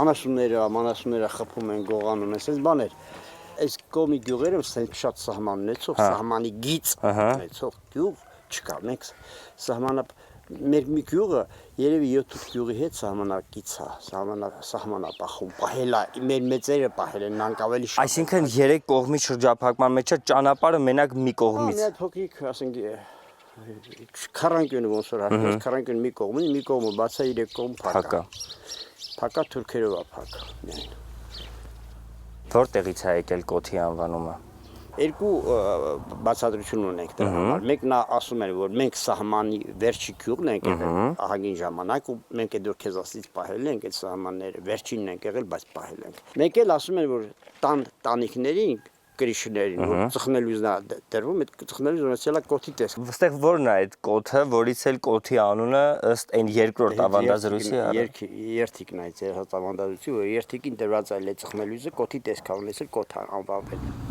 Անասունները խփում են, գողանում են, այսպես բաներ։ Այս կողմի գյուղերը սենց շատ սահման ունեցող, սահմանի գիծ ունեցող գյուղ չկա։ Մենք սահմանա մեր մի գյուղը երևի 7-8 գյուղի հետ սահմանակից է, սահմանապահում, պահել է, մեր մեծերը պահել են, նրանք ավելի շատ։ Այսինքն 3 կողմի շրջափակման մեջ է ճանապարհը մենակ մի կողմից։ Մի հատ փոքրիկ, ասենք, քառանկյունը ոնց որ հաշվես, քառանկյունը մի կողմից, մի կողմը բաց է, 3 կողմ փակ է։ Փակա թուրքերով է փակ միայն։ Որտեղից է եկել կոթի անվանումը։ Երկու բացատրություն ունենք դրա համար։ Մեկն ասում են, որ մենք սահմանի վերջի գյուղն ենք եղել ահագին ժամանակ ու մենք այդ որ քեզ ասից պահել ենք այդ սահմանները, վերջինն ենք եղել, բայց պահել ենք։ Մեկ էլ ասում են, որ տանիքներին կրիշներին, որ ծխնելույզն է դրվում, այդ ծխնելույզը ունեցել է կոթի տեսք։ Ոստեղ ո՞րն է այդ կոթը, որից էլ կոթի անունը ըստ այն երկրորդ ավանդազրույցի երթիկն է այդ ավանդազրույցի, որ երթիկին դրված է այդ ծխնելույզը կոթի տեսք է ունեցել, կոթ անվանվել։